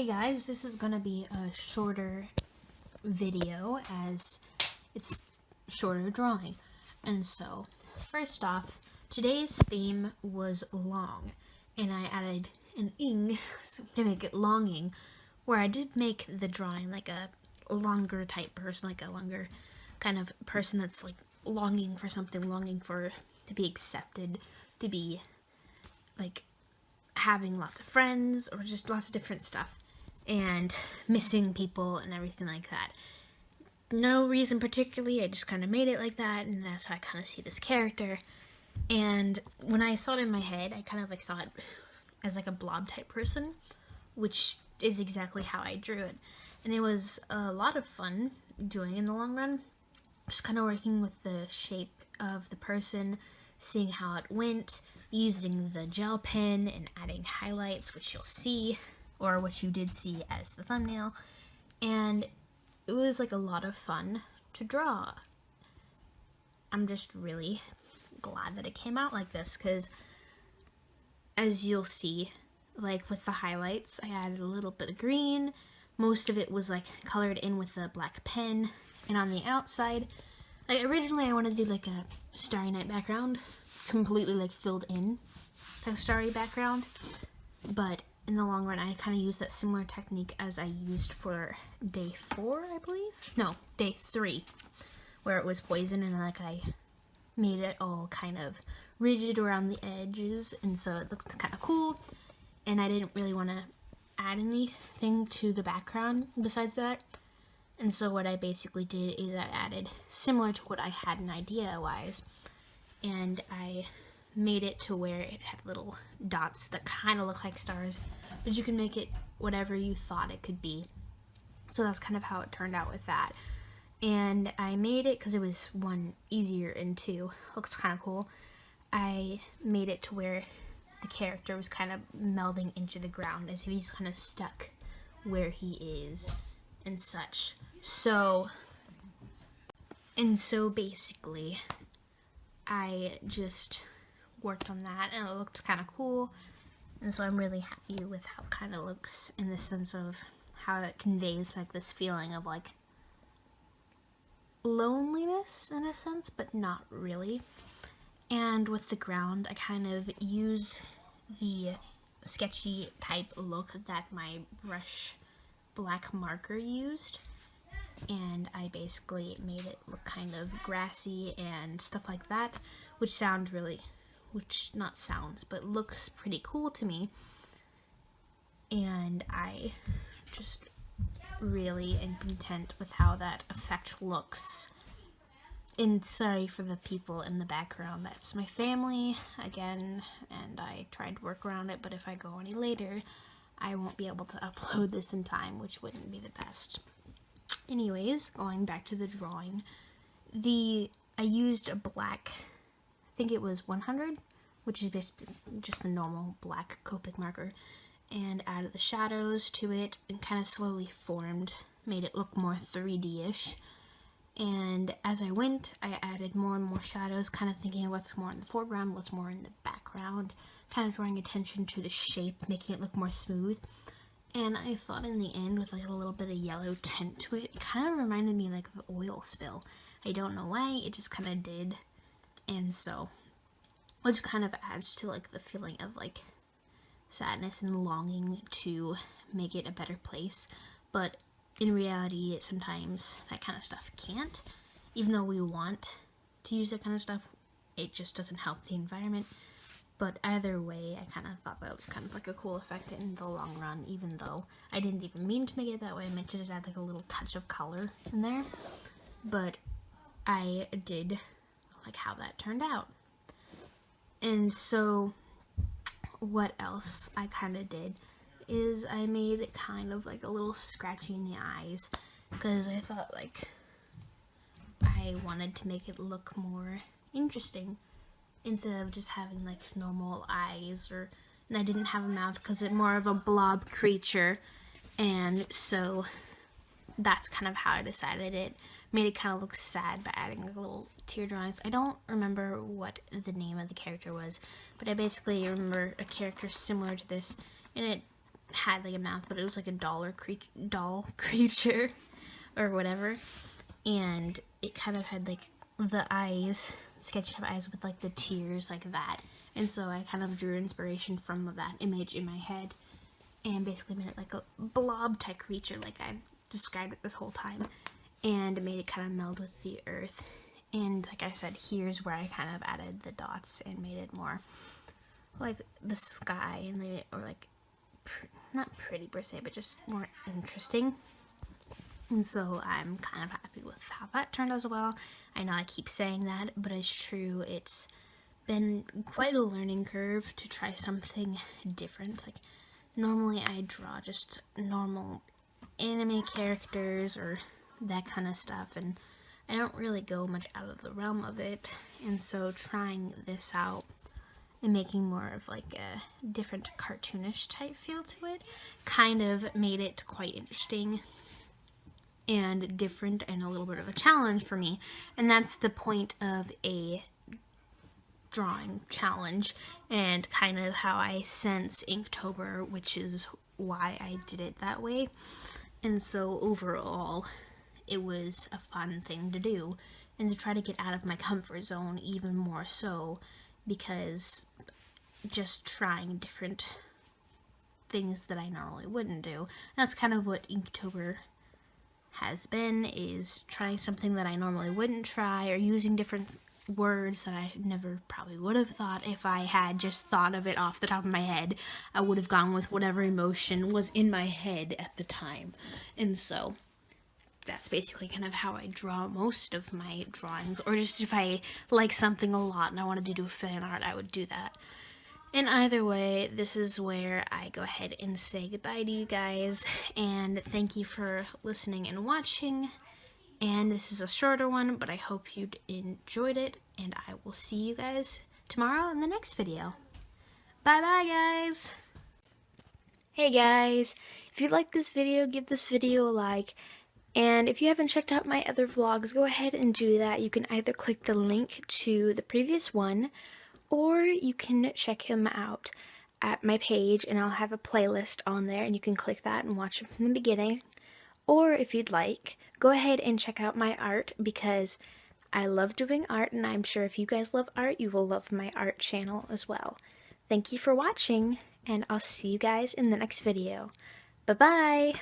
guys, this is gonna be a shorter video as it's shorter drawing. And so, first off, today's theme was long, and I added an ing to make it longing, where I did make the drawing like a longer type person, like a longer kind of person that's like longing for something, longing for to be accepted, to be like having lots of friends or just lots of different stuff and missing people and everything like that. No reason particularly, I just kind of made it like that, and that's how I kind of see this character. And when I saw it in my head, I kind of like saw it as like a blob type person, which is exactly how I drew it. And it was a lot of fun doing in the long run, just kind of working with the shape of the person, seeing how it went, using the gel pen and adding highlights, which you'll see, or what you did see as the thumbnail. And it was like a lot of fun to draw. I'm just really glad that it came out like this, because as you'll see, like with the highlights, I added a little bit of green. Most of it was like colored in with a black pen, and on the outside, like originally I wanted to do like a Starry Night background, completely like filled in type of starry background, but in the long run I kind of used that similar technique as I used for day 4, I believe. No, day 3, where it was poison, and like I made it all kind of rigid around the edges, and so it looked kind of cool, and I didn't really want to add anything to the background besides that. And so what I basically did is I added similar to what I had an idea wise, and I made it to where it had little dots that kind of look like stars, but you can make it whatever you thought it could be. So that's kind of how it turned out with that. And I made it because it was 1, easier, and 2, looks kind of cool. I made it to where the character was kind of melding into the ground, as if he's kind of stuck where he is and such. So basically I just worked on that, and it looked kind of cool, and so I'm really happy with how it kind of looks, in the sense of how it conveys like this feeling of like loneliness in a sense, but not really. And with the ground, I kind of use the sketchy type look that my brush black marker used, and I basically made it look kind of grassy and stuff like that, which not sounds, but looks pretty cool to me. And I just really am content with how that effect looks. And sorry for the people in the background, that's my family again, and I tried to work around it, but if I go any later, I won't be able to upload this in time, which wouldn't be the best. Anyways, going back to the drawing, I used a black, I think it was 100, which is just the normal black Copic marker, and added the shadows to it, and kind of slowly made it look more 3D-ish. And as I went, I added more and more shadows, kind of thinking what's more in the foreground, what's more in the background, kind of drawing attention to the shape, making it look more smooth. And I thought in the end, with like a little bit of yellow tint to it, it kind of reminded me like of an oil spill. I don't know why, it just kind of did. And so, which kind of adds to like the feeling of like sadness and longing to make it a better place. But in reality, sometimes that kind of stuff can't. Even though we want to use that kind of stuff, it just doesn't help the environment. But either way, I kind of thought that was kind of like a cool effect in the long run, even though I didn't even mean to make it that way. I meant to just add like a little touch of color in there. But I did like how that turned out. And so what else I kind of did is I made it kind of like a little scratchy in the eyes, because I thought like I wanted to make it look more interesting instead of just having like normal eyes, and I didn't have a mouth because it's more of a blob creature, and so that's kind of how I decided it. Made it kind of look sad by adding like little tear drawings. I don't remember what the name of the character was, but I basically remember a character similar to this, and it had like a mouth, but it was like a doll creature or whatever, and it kind of had like the eyes, sketched up eyes with like the tears like that, and so I kind of drew inspiration from that image in my head and basically made it like a blob type creature like I've described it this whole time, and made it kind of meld with the earth. And like I said, here's where I kind of added the dots and made it more like the sky, and made it, or like not pretty per se, but just more interesting. And so I'm kind of happy with how that turned as well. I know I keep saying that, but it's true. It's been quite a learning curve to try something different. Like normally I draw just normal anime characters or that kind of stuff, and I don't really go much out of the realm of it. And so trying this out and making more of like a different cartoonish type feel to it kind of made it quite interesting and different and a little bit of a challenge for me. And that's the point of a drawing challenge, and kind of how I sense Inktober, which is why I did it that way. And so overall, it was a fun thing to do, and to try to get out of my comfort zone even more so, because just trying different things that I normally wouldn't do. That's kind of what Inktober has been, is trying something that I normally wouldn't try, or using different words that I never probably would have thought if I had just thought of it off the top of my head. I would have gone with whatever emotion was in my head at the time. And so that's basically kind of how I draw most of my drawings, or just if I like something a lot and I wanted to do fan art, I would do that. In either way, this is where I go ahead and say goodbye to you guys, and thank you for listening and watching. And this is a shorter one, but I hope you enjoyed it, and I will see you guys tomorrow in the next video. Bye bye, guys! Hey guys, if you like this video, give this video a like. And if you haven't checked out my other vlogs, go ahead and do that. You can either click the link to the previous one, or you can check him out at my page, and I'll have a playlist on there, and you can click that and watch it from the beginning. Or if you'd like, go ahead and check out my art, because I love doing art, and I'm sure if you guys love art, you will love my art channel as well. Thank you for watching, and I'll see you guys in the next video. Bye-bye!